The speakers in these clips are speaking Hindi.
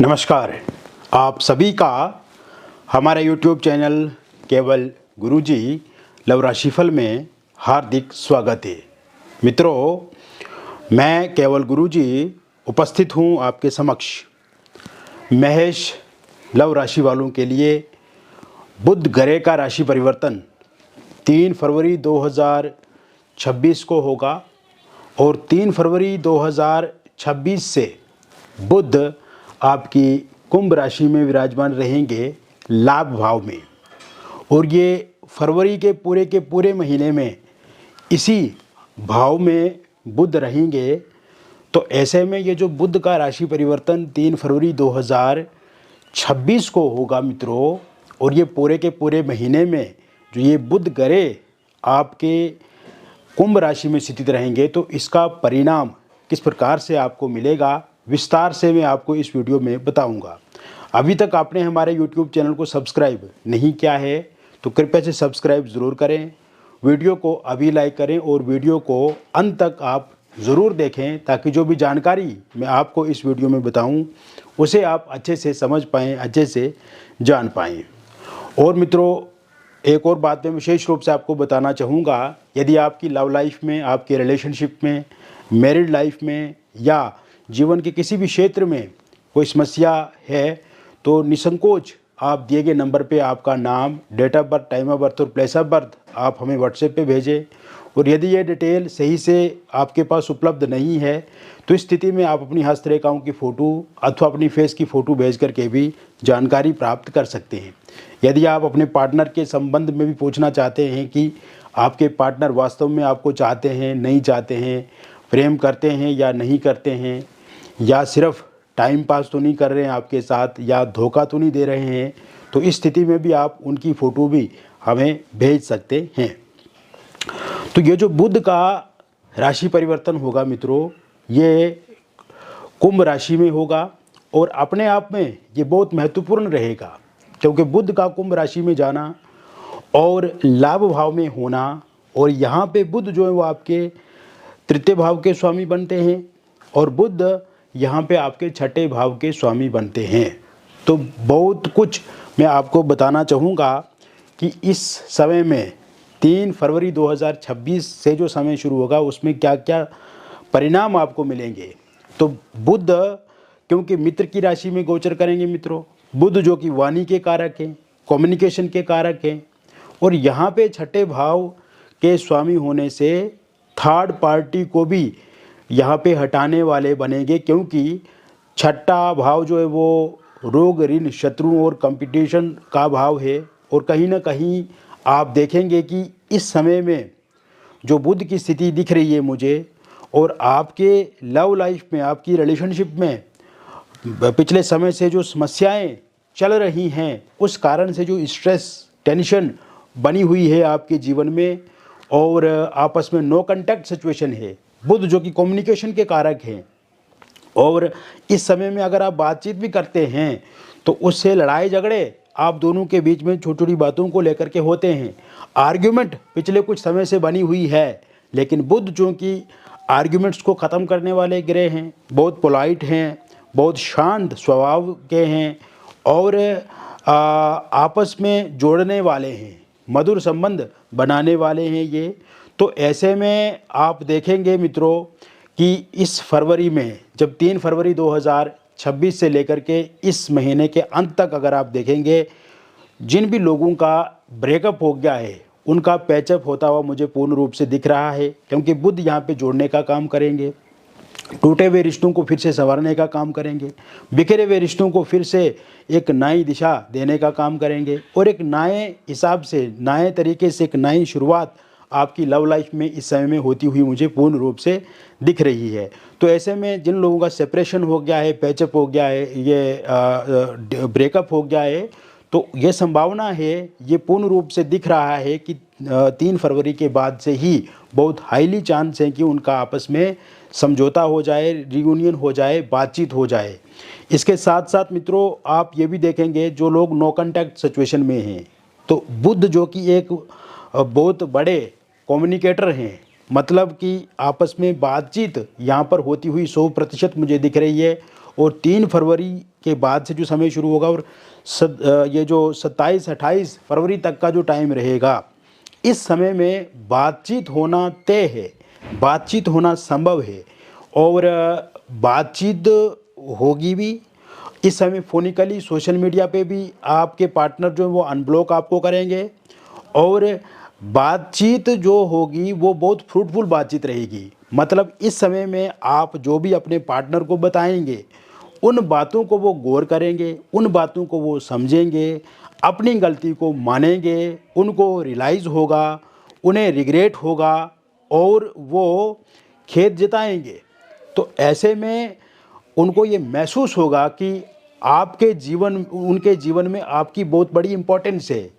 नमस्कार। आप सभी का हमारे YouTube चैनल केवल गुरुजी लव राशिफल में हार्दिक स्वागत है। मित्रों, मैं केवल गुरुजी उपस्थित हूँ आपके समक्ष महेश लव राशि वालों के लिए बुध ग्रह का राशि परिवर्तन 3 फरवरी 2026 को होगा और 3 फरवरी 2026 से बुध आपकी कुंभ राशि में विराजमान रहेंगे लाभ भाव में। और ये फरवरी के पूरे महीने में इसी भाव में बुध रहेंगे। तो ऐसे में ये जो बुध का राशि परिवर्तन 3 फरवरी 2026 को होगा मित्रों, और ये पूरे महीने में जो ये बुध ग्रह आपके कुंभ राशि में स्थित रहेंगे, तो इसका परिणाम किस प्रकार से आपको मिलेगा विस्तार से मैं आपको इस वीडियो में बताऊंगा। अभी तक आपने हमारे YouTube चैनल को सब्सक्राइब नहीं किया है तो कृपया से सब्सक्राइब ज़रूर करें, वीडियो को अभी लाइक करें और वीडियो को अंत तक आप ज़रूर देखें ताकि जो भी जानकारी मैं आपको इस वीडियो में बताऊं उसे आप अच्छे से समझ पाएँ, अच्छे से जान पाएँ। और मित्रों, एक और बात मैं विशेष रूप से आपको बताना चाहूँगा, यदि आपकी लव लाइफ में, आपके रिलेशनशिप में, मैरिड लाइफ में या जीवन के किसी भी क्षेत्र में कोई समस्या है तो निसंकोच आप दिए गए नंबर पे आपका नाम, date of birth, time of birth और प्लेस ऑफ बर्थ आप हमें व्हाट्सएप पे भेजें। और यदि ये डिटेल सही से आपके पास उपलब्ध नहीं है तो इस स्थिति में आप अपनी हस्तरेखाओं की फ़ोटो अथवा अपनी फेस की फ़ोटो भेज करके भी जानकारी प्राप्त कर सकते हैं। यदि आप अपने पार्टनर के संबंध में भी पूछना चाहते हैं कि आपके पार्टनर वास्तव में आपको चाहते हैं, नहीं चाहते हैं, प्रेम करते हैं या नहीं करते हैं, या सिर्फ टाइम पास तो नहीं कर रहे हैं आपके साथ, या धोखा तो नहीं दे रहे हैं, तो इस स्थिति में भी आप उनकी फ़ोटो भी हमें भेज सकते हैं। तो ये जो बुध का राशि परिवर्तन होगा मित्रों, ये कुंभ राशि में होगा और अपने आप में ये बहुत महत्वपूर्ण रहेगा, क्योंकि बुध का कुंभ राशि में जाना और लाभ भाव में होना, और यहाँ पे बुध जो है वो आपके तृतीय भाव के स्वामी बनते हैं और बुध यहाँ पे आपके छठे भाव के स्वामी बनते हैं। तो बहुत कुछ मैं आपको बताना चाहूँगा कि इस समय में 3 फरवरी 2026 से जो समय शुरू होगा उसमें क्या क्या परिणाम आपको मिलेंगे। तो बुध क्योंकि मित्र की राशि में गोचर करेंगे मित्रों, बुध जो कि वाणी के कारक हैं, कम्युनिकेशन के कारक हैं, और यहाँ पे छठे भाव के स्वामी होने से थर्ड पार्टी को भी यहाँ पे हटाने वाले बनेंगे, क्योंकि छठा भाव जो है वो रोग, ऋण, शत्रु और कंपटीशन का भाव है। और कहीं ना कहीं आप देखेंगे कि इस समय में जो बुध की स्थिति दिख रही है मुझे, और आपके लव लाइफ में, आपकी रिलेशनशिप में पिछले समय से जो समस्याएं चल रही हैं उस कारण से जो स्ट्रेस, टेंशन बनी हुई है आपके जीवन में, और आपस में नो कांटेक्ट सिचुएशन है, बुध जो कि कम्युनिकेशन के कारक हैं, और इस समय में अगर आप बातचीत भी करते हैं तो उससे लड़ाई झगड़े आप दोनों के बीच में छोटी छोटी बातों को लेकर के होते हैं। आर्ग्यूमेंट पिछले कुछ समय से बनी हुई है, लेकिन बुध जो कि आर्ग्यूमेंट्स को ख़त्म करने वाले ग्रह हैं, बहुत पोलाइट हैं, बहुत शांत स्वभाव के हैं, और आपस में जोड़ने वाले हैं, मधुर संबंध बनाने वाले हैं ये। तो ऐसे में आप देखेंगे मित्रों कि इस फरवरी में, जब 3 फरवरी 2026 से लेकर के इस महीने के अंत तक अगर आप देखेंगे, जिन भी लोगों का ब्रेकअप हो गया है उनका पैचअप होता हुआ मुझे पूर्ण रूप से दिख रहा है, क्योंकि बुध यहाँ पे जोड़ने का काम करेंगे, टूटे हुए रिश्तों को फिर से संवारने का काम करेंगे, बिखरे हुए रिश्तों को फिर से एक नई दिशा देने का काम करेंगे, और एक नए हिसाब से, नए तरीके से एक नई शुरुआत आपकी लव लाइफ में इस समय में होती हुई मुझे पूर्ण रूप से दिख रही है। तो ऐसे में जिन लोगों का सेपरेशन हो गया है, पैचअप हो गया है, ये ब्रेकअप हो गया है, तो ये संभावना है, ये पूर्ण रूप से दिख रहा है कि 3 फरवरी के बाद से ही बहुत हाईली चांस है कि उनका आपस में समझौता हो जाए, रियूनियन हो जाए, बातचीत हो जाए। इसके साथ साथ मित्रों आप ये भी देखेंगे जो लोग नो कांटेक्ट सिचुएशन में हैं, तो बुध जो कि एक बहुत बड़े कम्युनिकेटर हैं, मतलब कि आपस में बातचीत यहाँ पर होती हुई 100% मुझे दिख रही है, और 3 फरवरी के बाद से जो समय शुरू होगा और ये जो 27-28 फरवरी तक का जो टाइम रहेगा, इस समय में बातचीत होना तय है, बातचीत होना संभव है और बातचीत होगी भी। इस समय फ़ोनिकली सोशल मीडिया पे भी आपके पार्टनर जो है वो अनब्लॉक आपको करेंगे और बातचीत जो होगी वो बहुत फ्रूटफुल बातचीत रहेगी। मतलब इस समय में आप जो भी अपने पार्टनर को बताएंगे, उन बातों को वो गौर करेंगे, उन बातों को वो समझेंगे, अपनी गलती को मानेंगे, उनको रियलाइज़ होगा, उन्हें रिग्रेट होगा और वो खेद जताएंगे। तो ऐसे में उनको ये महसूस होगा कि उनके जीवन में आपकी बहुत बड़ी इम्पोर्टेंस है।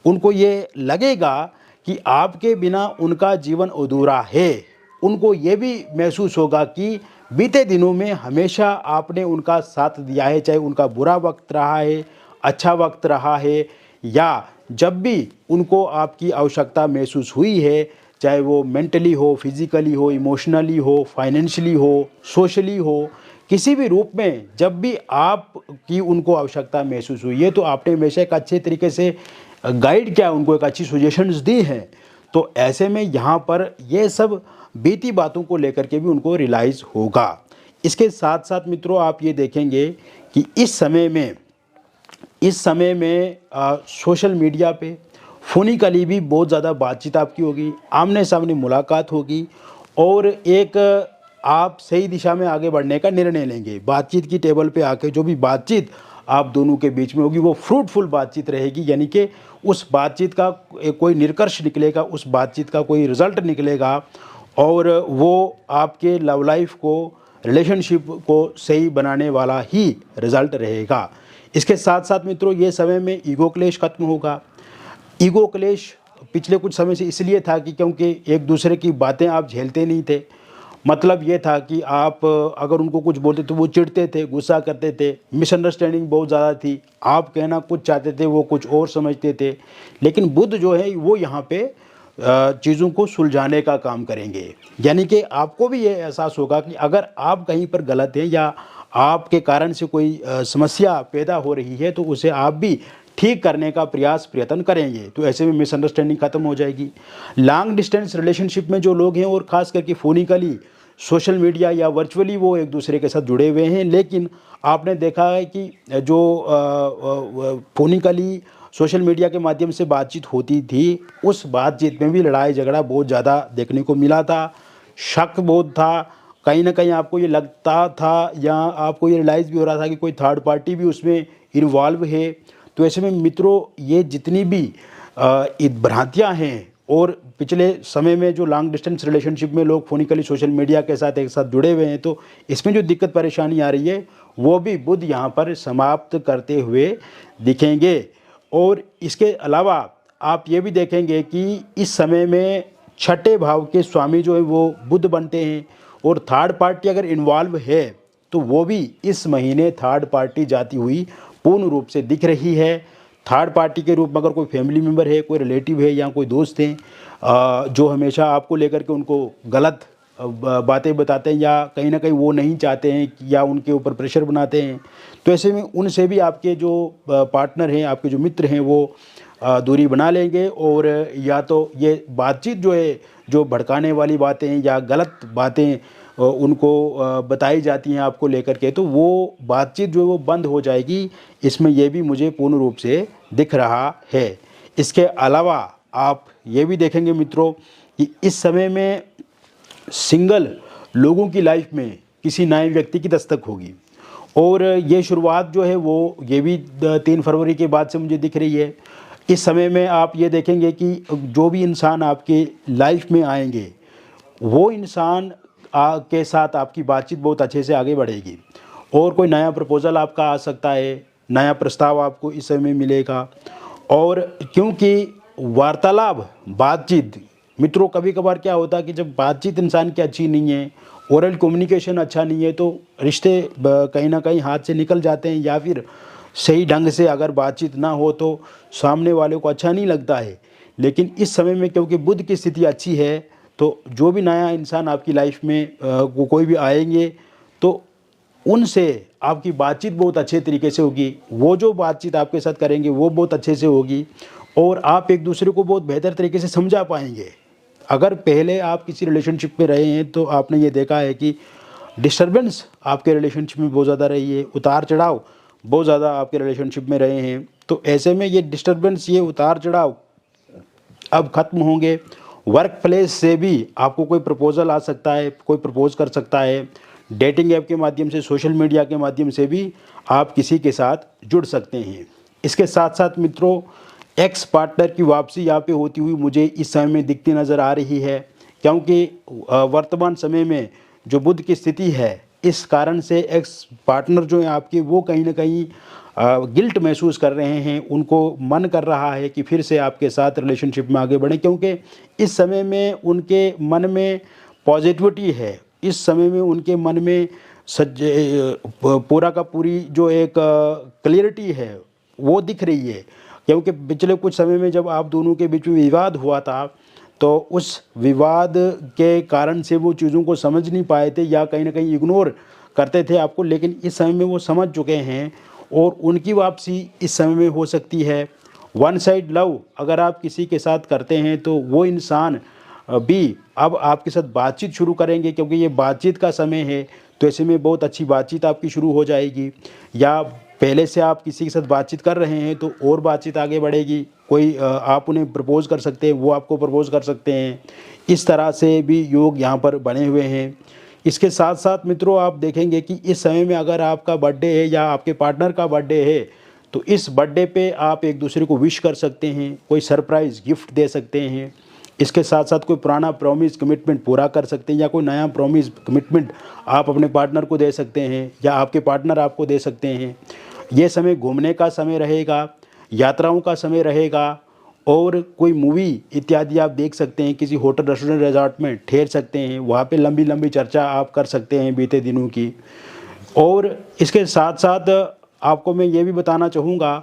उनको ये लगेगा कि आपके बिना उनका जीवन अधूरा है। उनको ये भी महसूस होगा कि बीते दिनों में हमेशा आपने उनका साथ दिया है, चाहे उनका बुरा वक्त रहा है, अच्छा वक्त रहा है, या जब भी उनको आपकी आवश्यकता महसूस हुई है, चाहे वो मेंटली हो, फिज़िकली हो, इमोशनली हो, फाइनेंशियली हो, सोशली हो, किसी भी रूप में जब भी आपकी उनको आवश्यकता महसूस हुई है, तो आपने हमेशा एक अच्छे तरीके से गाइड किया, उनको एक अच्छी सजेशंस दी हैं। तो ऐसे में यहाँ पर ये सब बीती बातों को लेकर के भी उनको रियलाइज़ होगा। इसके साथ साथ मित्रों आप ये देखेंगे कि इस समय में सोशल मीडिया पे फ़ोनिकली भी बहुत ज़्यादा बातचीत आपकी होगी, आमने सामने मुलाकात होगी और एक आप सही दिशा में आगे बढ़ने का निर्णय लेंगे। बातचीत की टेबल पे आके जो भी बातचीत आप दोनों के बीच में होगी वो फ्रूटफुल बातचीत रहेगी, यानी कि उस बातचीत का कोई निष्कर्ष निकलेगा, उस बातचीत का कोई रिज़ल्ट निकलेगा और वो आपके लव लाइफ को, रिलेशनशिप को सही बनाने वाला ही रिज़ल्ट रहेगा। इसके साथ साथ मित्रों ये समय में ईगो क्लेश खत्म होगा। ईगो क्लेश पिछले कुछ समय से इसलिए था कि क्योंकि एक दूसरे की बातें आप झेलते नहीं थे। मतलब ये था कि आप अगर उनको कुछ बोलते तो वो चिढ़ते थे, गुस्सा करते थे, मिसअंडरस्टैंडिंग बहुत ज़्यादा थी। आप कहना कुछ चाहते थे, वो कुछ और समझते थे। लेकिन बुध जो है वो यहाँ पे चीज़ों को सुलझाने का काम करेंगे। यानी कि आपको भी ये एहसास होगा कि अगर आप कहीं पर गलत हैं या आपके कारण से कोई समस्या पैदा हो रही है तो उसे आप भी ठीक करने का प्रयत्न करेंगे। तो ऐसे में मिसअंडरस्टैंडिंग खत्म हो जाएगी। लॉन्ग डिस्टेंस रिलेशनशिप में जो लोग हैं और ख़ास करके फ़ोनिकली सोशल मीडिया या वर्चुअली वो एक दूसरे के साथ जुड़े हुए हैं, लेकिन आपने देखा है कि जो फ़ोनिकली सोशल मीडिया के माध्यम से बातचीत होती थी, उस बातचीत में भी लड़ाई झगड़ा बहुत ज़्यादा देखने को मिला था, शक बहुत था, कहीं ना कहीं आपको ये लगता था या आपको ये रियलाइज़ भी हो रहा था कि कोई थर्ड पार्टी भी उसमें इन्वॉल्व है। तो ऐसे में मित्रों ये जितनी भी भ्रांतियाँ हैं और पिछले समय में जो लॉन्ग डिस्टेंस रिलेशनशिप में लोग फ़ोनिकली सोशल मीडिया के साथ एक साथ जुड़े हुए हैं, तो इसमें जो दिक्कत परेशानी आ रही है वो भी बुध यहाँ पर समाप्त करते हुए दिखेंगे। और इसके अलावा आप ये भी देखेंगे कि इस समय में छठे भाव के स्वामी जो है वो बुध बनते हैं और थर्ड पार्टी अगर इन्वॉल्व है तो वो भी इस महीने थर्ड पार्टी जाती हुई पूर्ण रूप से दिख रही है। थर्ड पार्टी के रूप में अगर कोई फैमिली मेम्बर है, कोई रिलेटिव है या कोई दोस्त हैं जो हमेशा आपको लेकर के उनको गलत बातें बताते हैं या कहीं ना कहीं वो नहीं चाहते हैं या उनके ऊपर प्रेशर बनाते हैं, तो ऐसे में उनसे भी आपके जो पार्टनर हैं, आपके जो मित्र हैं वो दूरी बना लेंगे। और या तो ये बातचीत जो है, जो भड़काने वाली बातें या गलत बातें उनको बताई जाती हैं आपको लेकर के, तो वो बातचीत जो है वो बंद हो जाएगी। इसमें ये भी मुझे पूर्ण रूप से दिख रहा है। इसके अलावा आप ये भी देखेंगे मित्रों कि इस समय में सिंगल लोगों की लाइफ में किसी नए व्यक्ति की दस्तक होगी और ये शुरुआत जो है वो ये भी 3 फरवरी के बाद से मुझे दिख रही है। इस समय में आप ये देखेंगे कि जो भी इंसान आपके लाइफ में आएंगे वो इंसान के साथ आपकी बातचीत बहुत अच्छे से आगे बढ़ेगी और कोई नया प्रपोज़ल आपका आ सकता है, नया प्रस्ताव आपको इस समय मिलेगा। और क्योंकि वार्तालाप, बातचीत मित्रों, कभी कभार क्या होता है कि जब बातचीत इंसान की अच्छी नहीं है, ओरल कम्युनिकेशन अच्छा नहीं है, तो रिश्ते कहीं ना कहीं हाथ से निकल जाते हैं या फिर सही ढंग से अगर बातचीत ना हो तो सामने वाले को अच्छा नहीं लगता है। लेकिन इस समय में क्योंकि बुध की स्थिति अच्छी है तो जो भी नया इंसान आपकी लाइफ में कोई भी आएंगे तो उनसे आपकी बातचीत बहुत अच्छे तरीके से होगी, वो जो बातचीत आपके साथ करेंगे वो बहुत अच्छे से होगी और आप एक दूसरे को बहुत बेहतर तरीके से समझा पाएंगे। अगर पहले आप किसी रिलेशनशिप में रहे हैं तो आपने ये देखा है कि डिस्टर्बेंस आपके रिलेशनशिप में बहुत ज़्यादा रही है, उतार चढ़ाव बहुत ज़्यादा आपके रिलेशनशिप में रहे हैं। तो ऐसे में ये डिस्टर्बेंस, ये उतार चढ़ाव अब ख़त्म होंगे। वर्क प्लेस से भी आपको कोई प्रपोज़ल आ सकता है, कोई प्रपोज़ कर सकता है। डेटिंग ऐप के माध्यम से, सोशल मीडिया के माध्यम से भी आप किसी के साथ जुड़ सकते हैं। इसके साथ साथ मित्रों, एक्स पार्टनर की वापसी यहाँ पे होती हुई मुझे इस समय में दिखती नज़र आ रही है, क्योंकि वर्तमान समय में जो बुध की स्थिति है, इस कारण से एक्स पार्टनर जो हैं आपके, वो कहीं ना कहीं गिल्ट महसूस कर रहे हैं। उनको मन कर रहा है कि फिर से आपके साथ रिलेशनशिप में आगे बढ़ें, क्योंकि इस समय में उनके मन में पॉजिटिविटी है। इस समय में उनके मन में पूरा का पूरी जो एक क्लियरिटी है वो दिख रही है, क्योंकि पिछले कुछ समय में जब आप दोनों के बीच में विवाद हुआ था तो उस विवाद के कारण से वो चीज़ों को समझ नहीं पाए थे या कहीं ना कहीं इग्नोर करते थे आपको, लेकिन इस समय में वो समझ चुके हैं और उनकी वापसी इस समय में हो सकती है। वन साइड लव अगर आप किसी के साथ करते हैं तो वो इंसान भी अब आपके साथ बातचीत शुरू करेंगे, क्योंकि ये बातचीत का समय है। तो ऐसे में बहुत अच्छी बातचीत आपकी शुरू हो जाएगी, या पहले से आप किसी के साथ बातचीत कर रहे हैं तो और बातचीत आगे बढ़ेगी। कोई आप उन्हें प्रपोज़ कर सकते हैं, वो आपको प्रपोज़ कर सकते हैं। इस तरह से भी योग यहाँ पर बने हुए हैं। इसके साथ साथ मित्रों, आप देखेंगे कि इस समय में अगर आपका बर्थडे है या आपके पार्टनर का बर्थडे है तो इस बर्थडे पे आप एक दूसरे को विश कर सकते हैं, कोई सरप्राइज़ गिफ्ट दे सकते हैं। इसके साथ साथ कोई पुराना प्रॉमिस कमिटमेंट पूरा कर सकते हैं, या कोई नया प्रॉमिस कमिटमेंट आप अपने पार्टनर को दे सकते हैं या आपके पार्टनर आपको दे सकते हैं। ये समय घूमने का समय रहेगा, यात्राओं का समय रहेगा, और कोई मूवी इत्यादि आप देख सकते हैं, किसी होटल, रेस्टोरेंट, रिजॉर्ट में ठहर सकते हैं, वहाँ पे लंबी लंबी चर्चा आप कर सकते हैं बीते दिनों की। और इसके साथ साथ आपको मैं ये भी बताना चाहूँगा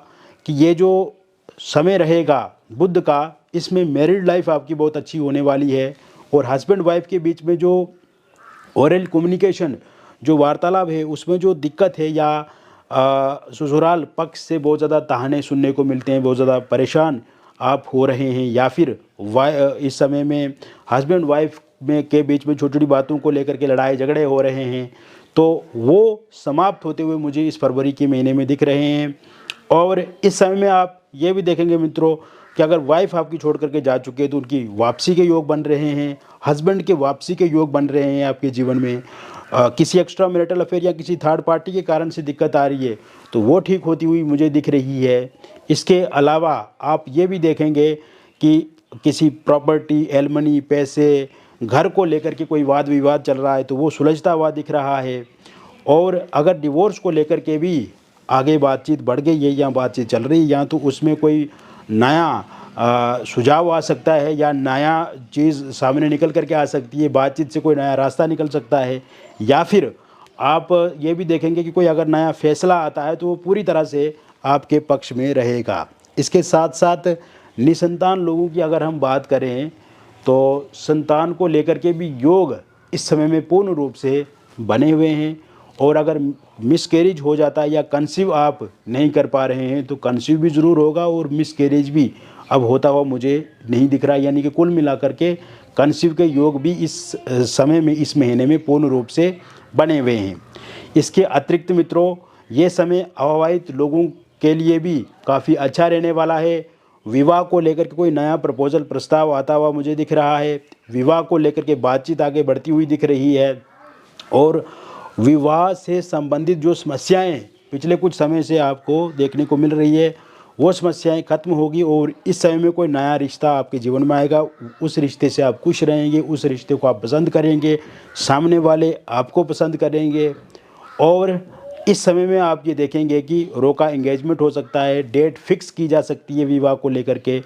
कि ये जो समय रहेगा बुध का, इसमें मैरिड लाइफ आपकी बहुत अच्छी होने वाली है, और हस्बैंड वाइफ के बीच में जो ओरल कम्युनिकेशन, जो वार्तालाप है, उसमें जो दिक्कत है या ससुराल पक्ष से बहुत ज़्यादा ताहने सुनने को मिलते हैं, बहुत ज़्यादा परेशान आप हो रहे हैं, या फिर इस समय में हस्बैंड वाइफ में के बीच में छोटी छोटी बातों को लेकर के लड़ाई झगड़े हो रहे हैं, तो वो समाप्त होते हुए मुझे इस फरवरी के महीने में दिख रहे हैं। और इस समय में आप ये भी देखेंगे मित्रों कि अगर वाइफ आपकी छोड़ करके जा चुके हैं तो उनकी वापसी के योग बन रहे हैं, हस्बैंड के वापसी के योग बन रहे हैं आपके जीवन में। किसी एक्स्ट्रा मैरिटल अफेयर या किसी थर्ड पार्टी के कारण से दिक्कत आ रही है तो वो ठीक होती हुई मुझे दिख रही है। इसके अलावा आप ये भी देखेंगे कि किसी प्रॉपर्टी, एलमनी, पैसे, घर को लेकर के कोई वाद विवाद चल रहा है तो वो सुलझता हुआ दिख रहा है। और अगर डिवोर्स को लेकर के भी आगे बातचीत बढ़ गई है या बातचीत चल रही है, या तो उसमें कोई नया सुझाव आ सकता है या नया चीज़ सामने निकल करके आ सकती है, बातचीत से कोई नया रास्ता निकल सकता है, या फिर आप ये भी देखेंगे कि कोई अगर नया फैसला आता है तो वो पूरी तरह से आपके पक्ष में रहेगा। इसके साथ साथ निसंतान लोगों की अगर हम बात करें तो संतान को लेकर के भी योग इस समय में पूर्ण रूप से बने हुए हैं, और अगर मिसकैरेज हो जाता है या कंसीव आप नहीं कर पा रहे हैं तो कंसीव भी ज़रूर होगा, और मिसकैरेज भी अब होता हुआ मुझे नहीं दिख रहा, यानी कि कुल मिलाकर के कंसीव के योग भी इस समय में, इस महीने में पूर्ण रूप से बने हुए हैं। इसके अतिरिक्त मित्रों, ये समय अविवाहित लोगों के लिए भी काफ़ी अच्छा रहने वाला है। विवाह को लेकर के कोई नया प्रपोजल, प्रस्ताव आता हुआ मुझे दिख रहा है, विवाह को लेकर के बातचीत आगे बढ़ती हुई दिख रही है, और विवाह से संबंधित जो समस्याएं पिछले कुछ समय से आपको देखने को मिल रही है वो समस्याएं खत्म होगी, और इस समय में कोई नया रिश्ता आपके जीवन में आएगा। उस रिश्ते से आप खुश रहेंगे, उस रिश्ते को आप पसंद करेंगे, सामने वाले आपको पसंद करेंगे। और इस समय में आप ये देखेंगे कि रोका एंगेजमेंट हो सकता है, डेट फिक्स की जा सकती है विवाह को लेकर के।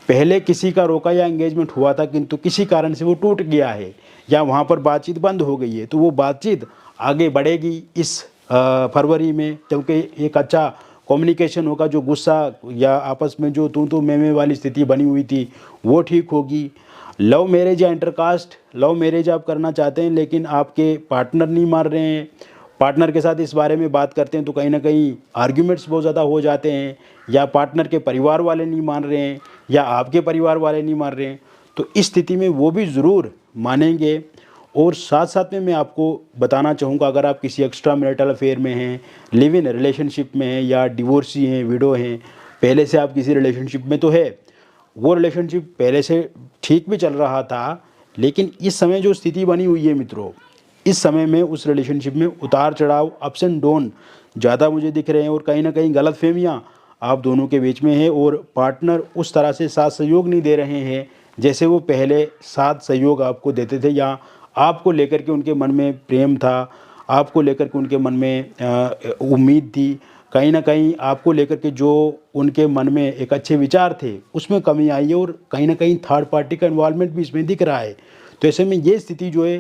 पहले किसी का रोका या एंगेजमेंट हुआ था किंतु किसी कारण से वो टूट गया है या वहाँ पर बातचीत बंद हो गई है, तो वो बातचीत आगे बढ़ेगी इस फरवरी में, क्योंकि एक अच्छा कम्युनिकेशन होगा। जो गुस्सा या आपस में जो तू मैं वाली स्थिति बनी हुई थी वो ठीक होगी। लव मैरिज या इंटरकास्ट लव मैरिज आप करना चाहते हैं लेकिन आपके पार्टनर नहीं मान रहे हैं, पार्टनर के साथ इस बारे में बात करते हैं तो कहीं ना कहीं आर्ग्यूमेंट्स बहुत ज़्यादा हो जाते हैं, या पार्टनर के परिवार वाले नहीं मान रहे हैं या आपके परिवार वाले नहीं मान रहे हैं, तो इस स्थिति में वो भी ज़रूर मानेंगे। और साथ साथ में मैं आपको बताना चाहूँगा, अगर आप किसी एक्स्ट्रा मैरिटल अफेयर में हैं, लिव इन रिलेशनशिप में हैं, या डिवोर्सी हैं, विडो हैं, पहले से आप किसी रिलेशनशिप में तो है, वो रिलेशनशिप पहले से ठीक भी चल रहा था, लेकिन इस समय जो स्थिति बनी हुई है मित्रों, इस समय में उस रिलेशनशिप में उतार चढ़ाव, अप्स एंड डाउन ज़्यादा मुझे दिख रहे हैं, और कहीं ना कहीं गलतफहमियाँ आप दोनों के बीच में है, और पार्टनर उस तरह से साथ सहयोग नहीं दे रहे हैं जैसे वो पहले साथ सहयोग आपको देते थे, या आपको लेकर के उनके मन में प्रेम था, आपको लेकर के उनके मन में उम्मीद थी, कहीं ना कहीं आपको लेकर के जो उनके मन में एक अच्छे विचार थे उसमें कमी आई है, और कहीं ना कहीं थर्ड पार्टी का इन्वॉल्वमेंट भी इसमें दिख रहा है। तो ऐसे में ये स्थिति जो है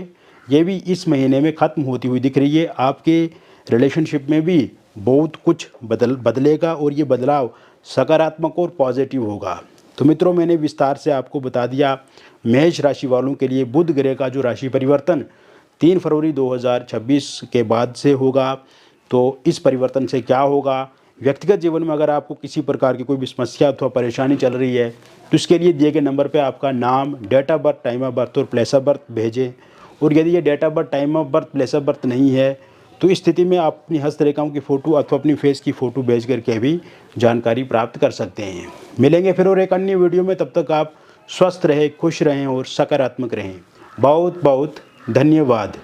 ये भी इस महीने में ख़त्म होती हुई दिख रही है। आपके रिलेशनशिप में भी बहुत कुछ बदलेगा, और ये बदलाव सकारात्मक और पॉजिटिव होगा। तो मित्रों, मैंने विस्तार से आपको बता दिया मेष राशि वालों के लिए बुध ग्रह का जो राशि परिवर्तन 3 फरवरी 2026 के बाद से होगा। तो इस परिवर्तन से क्या होगा, व्यक्तिगत जीवन में अगर आपको किसी प्रकार की कोई भी समस्या अथवा परेशानी चल रही है तो इसके लिए दिए गए नंबर पे आपका नाम, date of birth, time of birth और प्लेस ऑफ बर्थ भेजें। और यदि ये date of birth, time of birth, place of birth नहीं है तो इस स्थिति में आप अपनी हस्तरेखाओं की फ़ोटो अथवा अपनी फेस की फ़ोटो भेज करके भी जानकारी प्राप्त कर सकते हैं। मिलेंगे फिर और एक अन्य वीडियो में, तब तक आप स्वस्थ रहें, खुश रहें और सकारात्मक रहें। बहुत बहुत धन्यवाद।